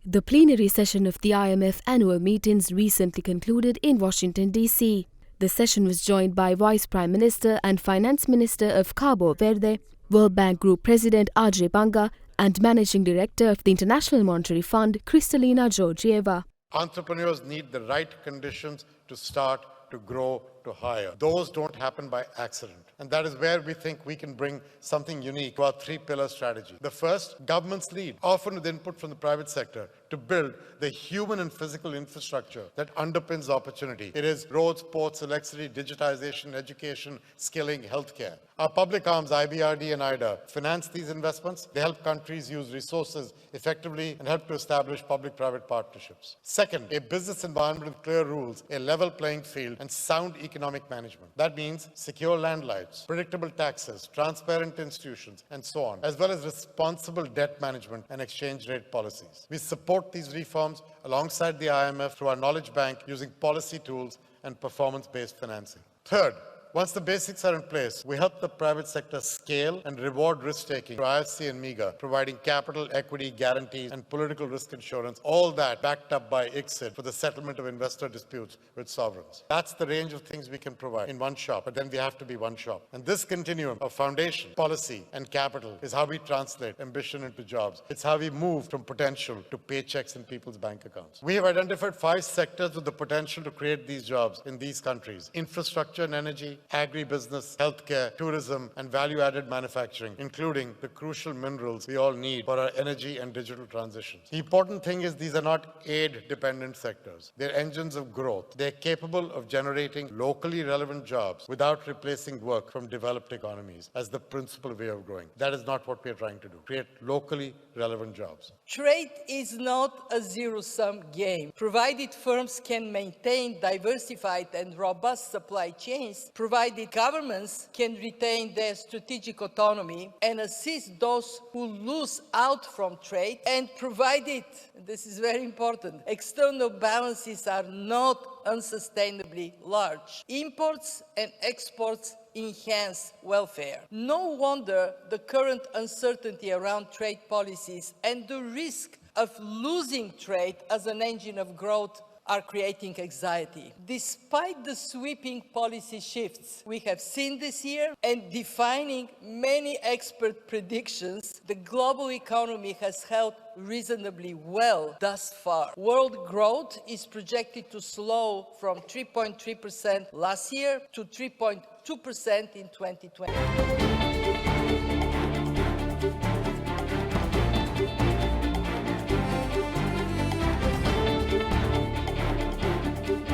The plenary session of the IMF annual meetings recently concluded in Washington, D.C. The session was joined by Vice Prime Minister and Finance Minister of Cabo Verde, World Bank Group President Ajay Banga, and Managing Director of the International Monetary Fund, Kristalina Georgieva. Entrepreneurs need the right conditions to start, to grow, to hire. Those don't happen by accident. And that is where we think we can bring something unique to our three-pillar strategy. The first, governments lead, often with input from the private sector, to build the human and physical infrastructure that underpins opportunity. It is roads, ports, electricity, digitization, education, skilling, healthcare. Our public arms, IBRD and IDA, finance these investments. They help countries use resources effectively and help to establish public-private partnerships. Second, a business environment with clear rules, a level playing field, and sound economic management. That means secure land rights, predictable taxes, transparent institutions, and so on, as well as responsible debt management and exchange rate policies. We support these reforms alongside the IMF through our knowledge bank using policy tools and performance-based financing. Third, once the basics are in place, we help the private sector scale and reward risk-taking through IFC and MEGA, providing capital, equity, guarantees, and political risk insurance, all that backed up by ICSID for the settlement of investor disputes with sovereigns. That's the range of things we can provide in one shop, but then we have to be one shop. And this continuum of foundation, policy, and capital is how we translate ambition into jobs. It's how we move from potential to paychecks in people's bank accounts. We have identified 5 sectors with the potential to create these jobs in these countries: infrastructure and energy, agribusiness, healthcare, tourism, and value-added manufacturing, including the crucial minerals we all need for our energy and digital transitions. The important thing is these are not aid-dependent sectors. They're engines of growth. They're capable of generating locally relevant jobs without replacing work from developed economies as the principal way of growing. That is not what we're trying to do. Create locally relevant jobs. Trade is not a zero-sum game. Provided firms can maintain diversified and robust supply chains, provided governments can retain their strategic autonomy and assist those who lose out from trade, and provided, this is very important, external balances are not unsustainably large. Imports and exports enhance welfare. No wonder the current uncertainty around trade policies and the risk of losing trade as an engine of growth are creating anxiety. Despite the sweeping policy shifts we have seen this year and defining many expert predictions, the global economy has held reasonably well thus far. World growth is projected to slow from 3.3% last year to 3.2% in 2020.